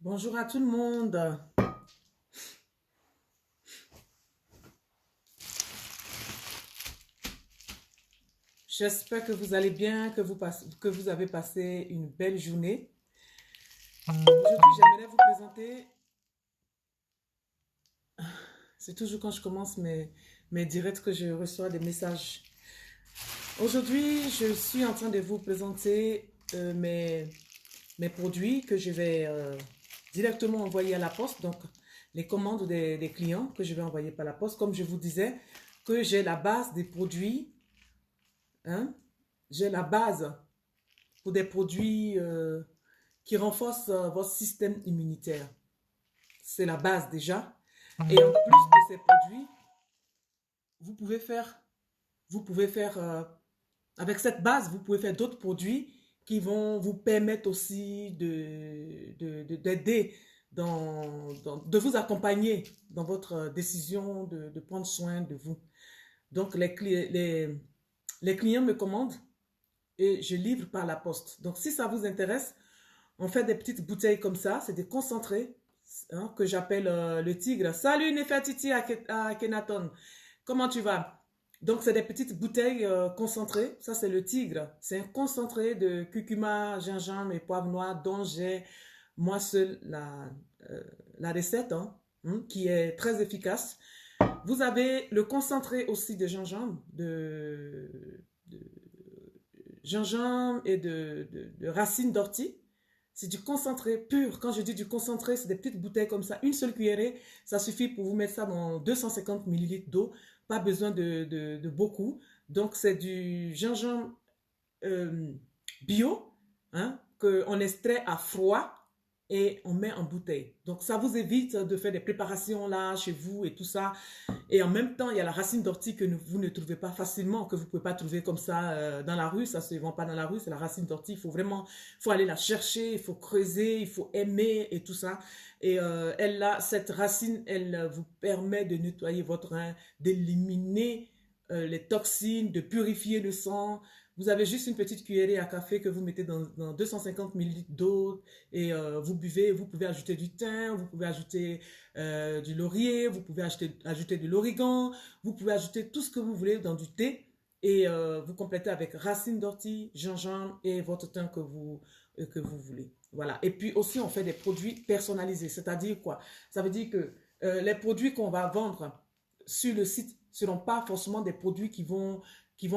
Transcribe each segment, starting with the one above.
Bonjour à tout le monde. J'espère que vous allez bien, que vous avez passé une belle journée. Aujourd'hui, j'aimerais vous présenter, c'est toujours quand je commence mes directs que je reçois des messages. Aujourd'hui, je suis en train de vous présenter mes produits que je vais directement envoyer à la poste. Donc, les commandes des clients que je vais envoyer par la poste. Comme je vous disais, que j'ai la base des produits. Hein? J'ai la base pour des produits qui renforcent votre système immunitaire. C'est la base déjà. Et en plus de ces produits, vous pouvez faire, avec cette base, vous pouvez faire d'autres produits qui vont vous permettre aussi d'aider, de vous accompagner dans votre décision de prendre soin de vous. Donc, les clients me commandent et je livre par la poste. Donc, si ça vous intéresse, on fait des petites bouteilles comme ça. C'est des concentrés que j'appelle le tigre. Salut Nefertiti à Kenaton. Comment tu vas? Donc, c'est des petites bouteilles concentrées. Ça, c'est le tigre. C'est un concentré de curcuma, gingembre et poivre noir dont j'ai moi seul la recette qui est très efficace. Vous avez le concentré aussi de gingembre, de gingembre et de racines d'ortie. C'est du concentré pur. Quand je dis du concentré, c'est des petites bouteilles comme ça. Une seule cuillerée, ça suffit pour vous mettre ça dans 250 millilitres d'eau. Pas besoin de beaucoup. Donc, c'est du gingembre bio qu'on extrait à froid et on met en bouteille. Donc, ça vous évite de faire des préparations là chez vous et tout ça. Et en même temps, il y a la racine d'ortie que vous ne trouvez pas facilement, que vous ne pouvez pas trouver comme ça dans la rue. Ça ne se vend pas dans la rue, c'est la racine d'ortie. Il faut aller la chercher, il faut creuser, il faut aimer et tout ça. Et cette racine, elle vous permet de nettoyer votre rein, d'éliminer les toxines, de purifier le sang. Vous avez juste une petite cuillerée à café que vous mettez dans 250 millilitres d'eau et vous buvez. Vous pouvez ajouter du thym, vous pouvez ajouter du laurier, vous pouvez ajouter de l'origan, vous pouvez ajouter tout ce que vous voulez dans du thé et vous complétez avec racines d'ortie, gingembre et votre thym que vous voulez. Voilà. Et puis aussi, on fait des produits personnalisés. C'est-à-dire quoi? Ça veut dire que les produits qu'on va vendre sur le site ne seront pas forcément des produits qui vont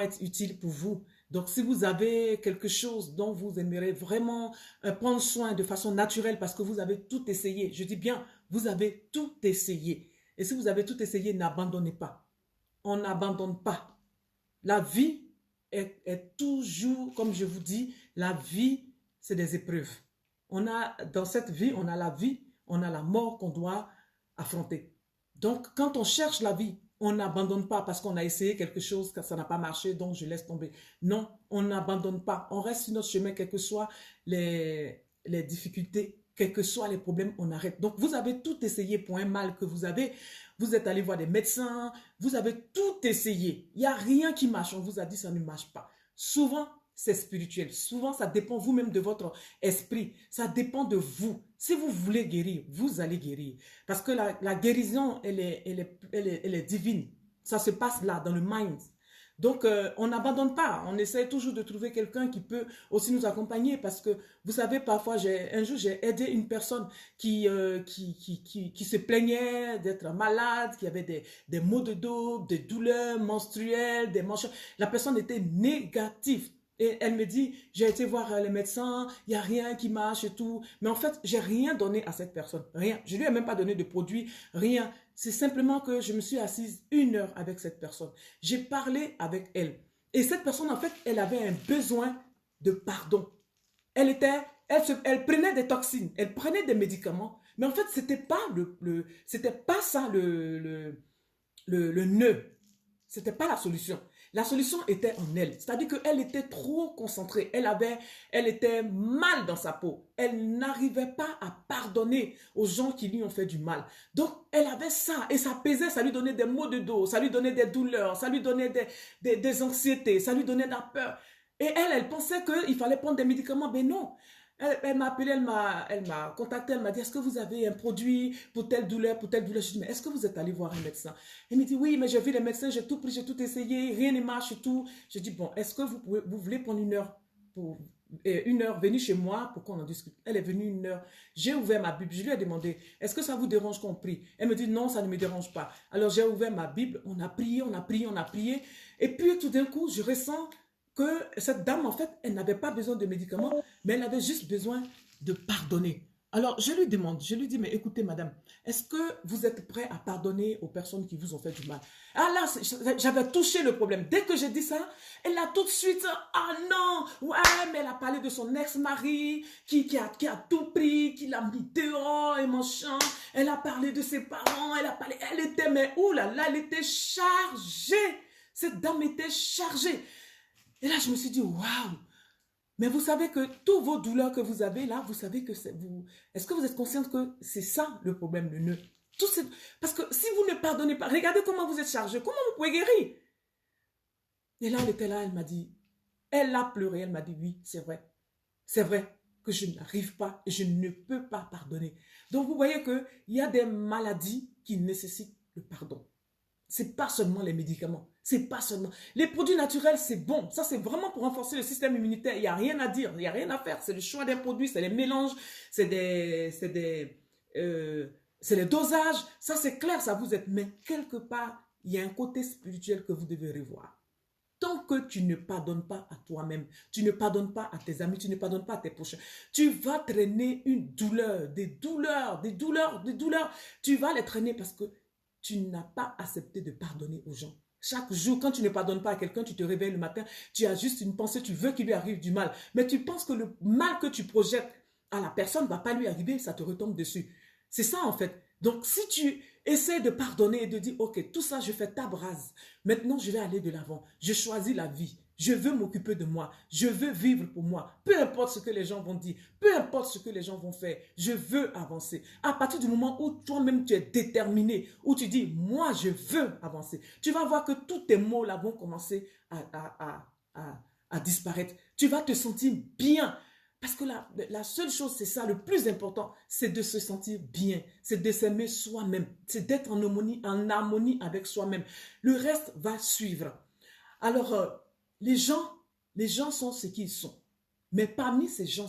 être utiles pour vous. Donc, si vous avez quelque chose dont vous aimeriez vraiment prendre soin de façon naturelle parce que vous avez tout essayé, je dis bien, vous avez tout essayé. Et si vous avez tout essayé, n'abandonnez pas. On n'abandonne pas. La vie est toujours, comme je vous dis, la vie, c'est des épreuves. Dans cette vie, on a la vie, on a la mort qu'on doit affronter. Donc, quand on cherche la vie, on n'abandonne pas parce qu'on a essayé quelque chose, que ça n'a pas marché, donc je laisse tomber. Non, on n'abandonne pas. On reste sur notre chemin, quelles que soient les difficultés, quels que soient les problèmes, on arrête. Donc, vous avez tout essayé pour un mal que vous avez. Vous êtes allé voir des médecins, vous avez tout essayé. Il n'y a rien qui marche. On vous a dit ça ne marche pas. Souvent, c'est spirituel. Souvent, ça dépend vous-même de votre esprit. Ça dépend de vous. Si vous voulez guérir, vous allez guérir. Parce que la guérison, elle est divine. Ça se passe là, dans le mind. Donc, on n'abandonne pas. On essaie toujours de trouver quelqu'un qui peut aussi nous accompagner parce que, vous savez, parfois, un jour, j'ai aidé une personne qui se plaignait d'être malade, qui avait des maux de dos, des douleurs menstruelles, des manches. La personne était négative. Et elle me dit, j'ai été voir les médecins, il n'y a rien qui marche et tout. Mais en fait, j'ai rien donné à cette personne. Rien. Je lui ai même pas donné de produit, rien. C'est simplement que je me suis assise 1 heure avec cette personne. J'ai parlé avec elle. Et cette personne, en fait, elle avait un besoin de pardon. Elle prenait des toxines, elle prenait des médicaments. Mais en fait, c'était pas ça le nœud. C'était pas la solution. La solution était en elle. C'est-à-dire qu'elle était trop concentrée. Elle était mal dans sa peau. Elle n'arrivait pas à pardonner aux gens qui lui ont fait du mal. Donc, elle avait ça et ça pesait. Ça lui donnait des maux de dos, ça lui donnait des douleurs, ça lui donnait des anxiétés, ça lui donnait de la peur. Et elle pensait qu'il fallait prendre des médicaments. Mais non. Elle m'a appelé, elle m'a contacté, elle m'a dit, est-ce que vous avez un produit pour telle douleur, pour telle douleur? Je dis, mais est-ce que vous êtes allé voir un médecin? Elle me dit, oui, mais j'ai vu les médecins, j'ai tout pris, j'ai tout essayé, rien ne marche et tout. Je dis, bon, est-ce que vous voulez prendre une heure, venir chez moi pour qu'on en discute? Elle est venue une heure. J'ai ouvert ma Bible, je lui ai demandé, est-ce que ça vous dérange qu'on prie? Elle me dit, non, ça ne me dérange pas. Alors j'ai ouvert ma Bible, on a prié, on a prié, on a prié. Et puis tout d'un coup, je ressens que cette dame, en fait, elle n'avait pas besoin de médicaments, mais elle avait juste besoin de pardonner. Alors, je lui demande, je lui dis, mais écoutez, madame, est-ce que vous êtes prêt à pardonner aux personnes qui vous ont fait du mal? Ah là, j'avais touché le problème. Dès que j'ai dit ça, elle a tout de suite, ah non, ouais, mais elle a parlé de son ex-mari, qui a tout pris, qui l'a mis dehors et machin. Elle a parlé de ses parents, elle était, mais oulala, elle était chargée. Cette dame était chargée. Et là, je me suis dit, waouh! Mais vous savez que toutes vos douleurs que vous avez là, vous savez que c'est vous. Est-ce que vous êtes consciente que c'est ça le problème, le nœud? Parce que si vous ne pardonnez pas, regardez comment vous êtes chargé, comment vous pouvez guérir? Et là, elle était là, elle m'a dit, elle a pleuré, elle m'a dit, oui, c'est vrai que je n'arrive pas et je ne peux pas pardonner. Donc, vous voyez qu'il y a des maladies qui nécessitent le pardon. C'est pas seulement les médicaments, c'est pas seulement... Les produits naturels, c'est bon. Ça, c'est vraiment pour renforcer le système immunitaire. Il n'y a rien à dire, il n'y a rien à faire. C'est le choix des produits, c'est les mélanges, c'est les dosages. Ça, c'est clair, ça vous aide. Mais quelque part, il y a un côté spirituel que vous devez revoir. Tant que tu ne pardonnes pas à toi-même, tu ne pardonnes pas à tes amis, tu ne pardonnes pas à tes prochains, tu vas traîner une douleur, des douleurs. Tu vas les traîner parce que tu n'as pas accepté de pardonner aux gens. Chaque jour, quand tu ne pardonnes pas à quelqu'un, tu te réveilles le matin, tu as juste une pensée, tu veux qu'il lui arrive du mal. Mais tu penses que le mal que tu projettes à la personne ne va pas lui arriver, ça te retombe dessus. C'est ça en fait. Donc si tu essaies de pardonner et de dire, ok, tout ça, je fais table rase. Maintenant, je vais aller de l'avant. Je choisis la vie. Je veux m'occuper de moi. Je veux vivre pour moi. Peu importe ce que les gens vont dire. Peu importe ce que les gens vont faire. Je veux avancer. À partir du moment où toi-même tu es déterminé, où tu dis, moi, je veux avancer, tu vas voir que tous tes mots là vont commencer à disparaître. Tu vas te sentir bien. Parce que la seule chose, c'est ça, le plus important, c'est de se sentir bien, c'est de s'aimer soi-même, c'est d'être en harmonie avec soi-même. Le reste va suivre. Alors, les gens sont ce qu'ils sont. Mais parmi ces gens,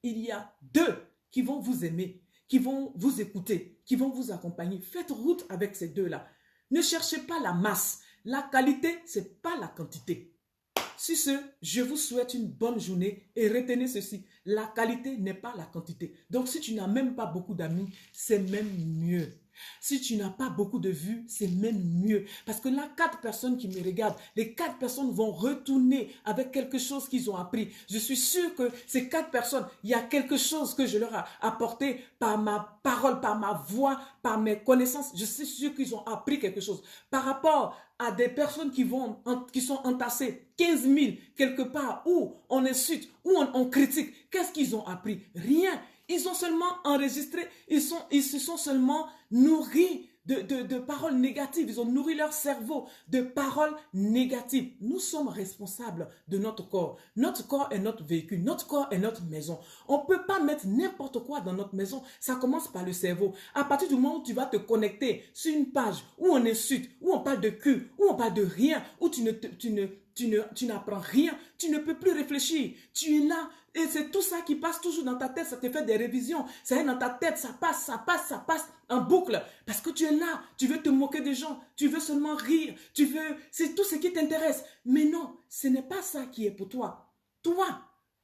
il y a deux qui vont vous aimer, qui vont vous écouter, qui vont vous accompagner. Faites route avec ces deux-là. Ne cherchez pas la masse. La qualité, ce n'est pas la quantité. Sur ce, je vous souhaite une bonne journée et retenez ceci, la qualité n'est pas la quantité. Donc si tu n'as même pas beaucoup d'amis, c'est même mieux. Si tu n'as pas beaucoup de vues, c'est même mieux. Parce que là, 4 personnes qui me regardent, les 4 personnes vont retourner avec quelque chose qu'ils ont appris. Je suis sûre que ces 4 personnes, il y a quelque chose que je leur ai apporté par ma parole, par ma voix, par mes connaissances. Je suis sûre qu'ils ont appris quelque chose. Par rapport à des personnes qui sont entassées 15 000 quelque part, où on insulte, où on critique. Qu'est-ce qu'ils ont appris? Rien. Ils ont seulement enregistré, ils se sont seulement nourris de paroles négatives. Ils ont nourri leur cerveau de paroles négatives. Nous sommes responsables de notre corps. Notre corps est notre véhicule. Notre corps est notre maison. On ne peut pas mettre n'importe quoi dans notre maison. Ça commence par le cerveau. À partir du moment où tu vas te connecter sur une page où on insulte, où on parle de cul, où on parle de rien, où tu n'apprends rien, tu ne peux plus réfléchir. Tu es là et c'est tout ça qui passe toujours dans ta tête. Ça te fait des révisions. Ça est dans ta tête, ça passe en boucle. Parce que tu es là, tu veux te moquer des gens, tu veux seulement rire, c'est tout ce qui t'intéresse. Mais non, ce n'est pas ça qui est pour toi. Toi,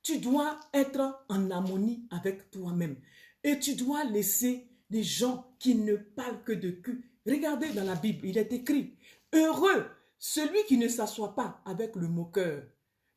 tu dois être en harmonie avec toi-même. Et tu dois laisser les gens qui ne parlent que de cul. Regardez dans la Bible, il est écrit, heureux celui qui ne s'assoit pas avec le moqueur,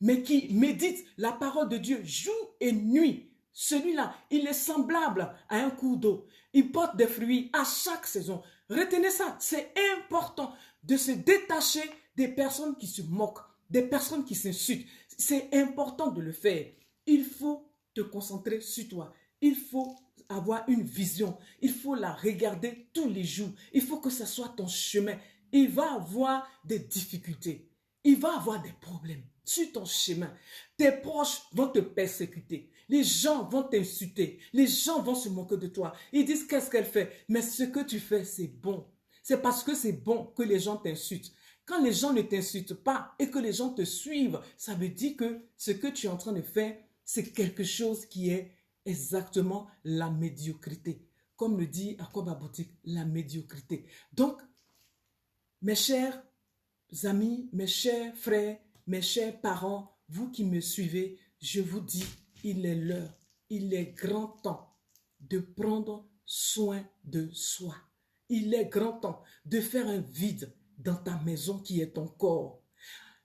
mais qui médite la parole de Dieu jour et nuit. Celui-là, il est semblable à un cours d'eau. Il porte des fruits à chaque saison. Retenez ça, c'est important de se détacher des personnes qui se moquent, des personnes qui s'insultent. C'est important de le faire. Il faut te concentrer sur toi. Il faut avoir une vision. Il faut la regarder tous les jours. Il faut que ce soit ton chemin. Il va avoir des difficultés. Il va avoir des problèmes. sur ton chemin. Tes proches vont te persécuter. Les gens vont t'insulter. Les gens vont se moquer de toi. Ils disent qu'est-ce qu'elle fait? Mais ce que tu fais, c'est bon. C'est parce que c'est bon que les gens t'insultent. Quand les gens ne t'insultent pas et que les gens te suivent, ça veut dire que ce que tu es en train de faire, c'est quelque chose qui est exactement la médiocrité. Comme le dit Aquaba Boutique, la médiocrité. Donc, mes chers amis, mes chers frères, mes chers parents, vous qui me suivez, je vous dis, il est l'heure, il est grand temps de prendre soin de soi. Il est grand temps de faire un vide dans ta maison qui est ton corps.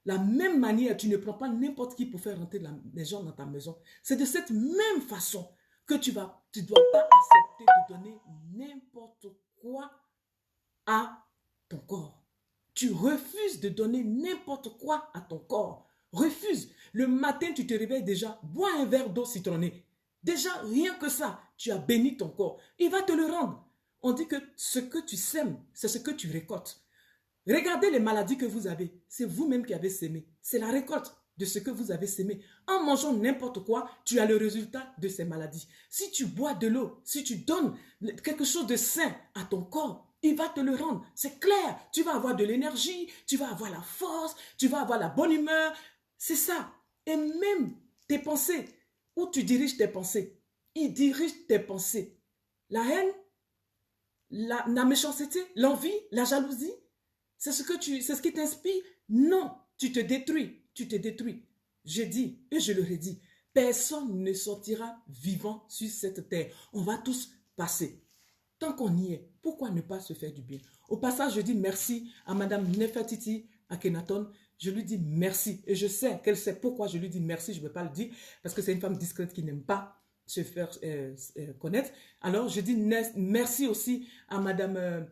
La même manière, tu ne prends pas n'importe qui pour faire rentrer les gens dans ta maison. C'est de cette même façon que tu dois pas accepter de donner n'importe quoi à ton corps. Tu refuses de donner n'importe quoi à ton corps. Refuse. Le matin, tu te réveilles déjà, bois un verre d'eau citronnée. Déjà, rien que ça, tu as béni ton corps. Il va te le rendre. On dit que ce que tu sèmes, c'est ce que tu récoltes. Regardez les maladies que vous avez. C'est vous-même qui avez sémé. C'est la récolte de ce que vous avez sémé. En mangeant n'importe quoi, tu as le résultat de ces maladies. Si tu bois de l'eau, si tu donnes quelque chose de sain à ton corps, il va te le rendre. C'est clair. Tu vas avoir de l'énergie, tu vas avoir la force, tu vas avoir la bonne humeur. C'est ça. Et même tes pensées, où tu diriges tes pensées, il dirige tes pensées. La haine, la méchanceté, l'envie, la jalousie, c'est ce qui t'inspire. Non, tu te détruis, tu te détruis. Je dis et je le redis, personne ne sortira vivant sur cette terre. On va tous passer. Tant qu'on y est, pourquoi ne pas se faire du bien? Au passage, je dis merci à Madame Nefertiti Akhenaton. Je lui dis merci. Et je sais qu'elle sait pourquoi je lui dis merci. Je ne vais pas le dire parce que c'est une femme discrète qui n'aime pas se faire connaître. Alors, je dis merci aussi à Madame...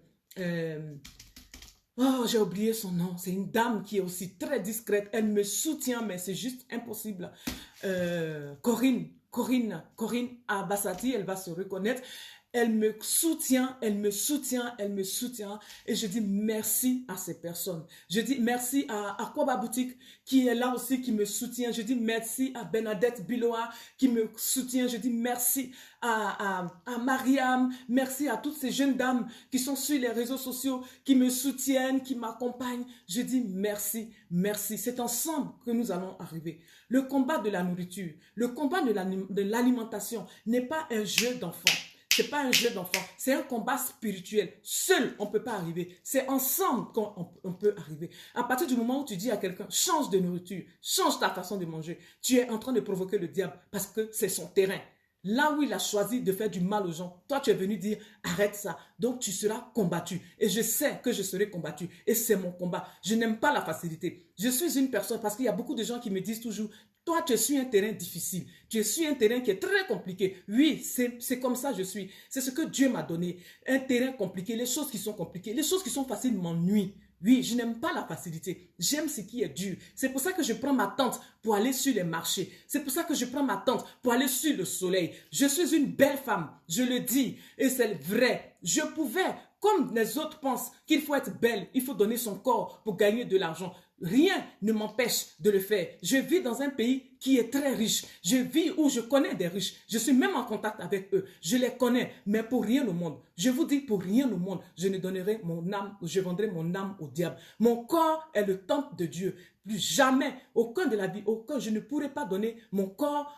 oh, j'ai oublié son nom. C'est une dame qui est aussi très discrète. Elle me soutient, mais c'est juste impossible. Corinne Abassati, elle va se reconnaître. Elle me soutient, elle me soutient, elle me soutient. Et je dis merci à ces personnes. Je dis merci à Aquaba Boutique qui est là aussi, qui me soutient. Je dis merci à Bernadette Biloa qui me soutient. Je dis merci à Mariam. Merci à toutes ces jeunes dames qui sont sur les réseaux sociaux, qui me soutiennent, qui m'accompagnent. Je dis merci, merci. C'est ensemble que nous allons arriver. Le combat de la nourriture, le combat de l'alimentation n'est pas un jeu d'enfant. C'est pas un jeu d'enfant, c'est un combat spirituel. Seul, on ne peut pas arriver. C'est ensemble qu'on peut arriver. À partir du moment où tu dis à quelqu'un, change de nourriture, change ta façon de manger, tu es en train de provoquer le diable parce que c'est son terrain. Là où il a choisi de faire du mal aux gens, toi tu es venu dire, arrête ça. Donc tu seras combattu. Et je sais que je serai combattu. Et c'est mon combat. Je n'aime pas la facilité. Je suis une personne, parce qu'il y a beaucoup de gens qui me disent toujours, toi, tu es sur un terrain difficile. Tu es sur un terrain qui est très compliqué. Oui, c'est comme ça je suis. C'est ce que Dieu m'a donné. Un terrain compliqué, les choses qui sont compliquées, les choses qui sont faciles m'ennuient. Oui, je n'aime pas la facilité. J'aime ce qui est dur. C'est pour ça que je prends ma tente pour aller sur les marchés. C'est pour ça que je prends ma tente pour aller sur le soleil. Je suis une belle femme, je le dis. Et c'est vrai. Je pouvais, comme les autres pensent qu'il faut être belle, il faut donner son corps pour gagner de l'argent. Rien ne m'empêche de le faire. Je vis dans un pays qui est très riche. Je vis où je connais des riches. Je suis même en contact avec eux. Je les connais, mais pour rien au monde. Je vous dis, pour rien au monde, je ne donnerai mon âme, je vendrai mon âme au diable. Mon corps est le temple de Dieu. Plus jamais, aucun de la vie, je ne pourrai pas donner mon corps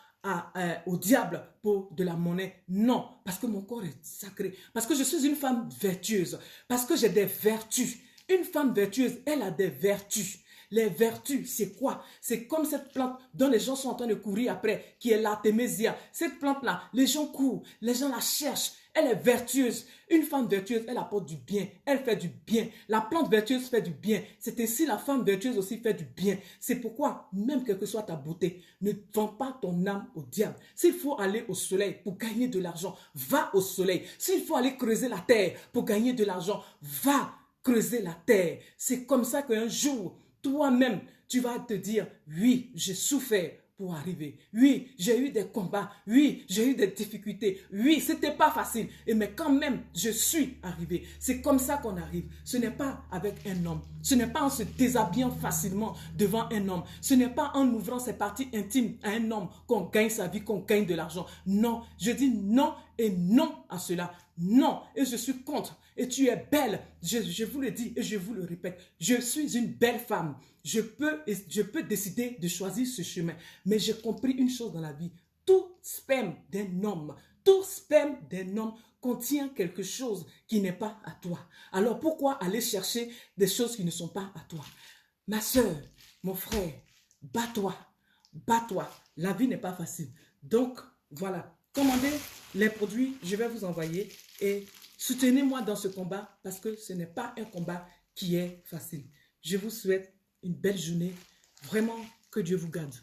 au diable pour de la monnaie. Non, parce que mon corps est sacré. Parce que je suis une femme vertueuse. Parce que j'ai des vertus. Une femme vertueuse, elle a des vertus. Les vertus, c'est quoi? C'est comme cette plante dont les gens sont en train de courir après, qui est l'artémisia. Cette plante-là, les gens courent, les gens la cherchent. Elle est vertueuse. Une femme vertueuse, elle apporte du bien. Elle fait du bien. La plante vertueuse fait du bien. C'est ainsi la femme vertueuse aussi fait du bien. C'est pourquoi, même quelle que soit ta beauté, ne vends pas ton âme au diable. S'il faut aller au soleil pour gagner de l'argent, va au soleil. S'il faut aller creuser la terre pour gagner de l'argent, va creuser la terre. C'est comme ça qu'un jour, toi-même, tu vas te dire, oui, j'ai souffert pour arriver. Oui, j'ai eu des combats. Oui, j'ai eu des difficultés. Oui, c'était pas facile. Mais quand même, je suis arrivé. C'est comme ça qu'on arrive. Ce n'est pas avec un homme. Ce n'est pas en se déshabillant facilement devant un homme. Ce n'est pas en ouvrant ses parties intimes à un homme qu'on gagne sa vie, qu'on gagne de l'argent. Non, je dis non et non à cela. Non, et je suis contre. Et tu es belle. Je vous le dis et je vous le répète. Je suis une belle femme. Je peux décider de choisir ce chemin. Mais j'ai compris une chose dans la vie. Tout sperme d'un homme contient quelque chose qui n'est pas à toi. Alors pourquoi aller chercher des choses qui ne sont pas à toi? Ma soeur, mon frère, bats-toi. Bats-toi. La vie n'est pas facile. Donc, voilà. Commandez les produits, je vais vous envoyer et soutenez-moi dans ce combat parce que ce n'est pas un combat qui est facile. Je vous souhaite une belle journée. Vraiment, que Dieu vous garde.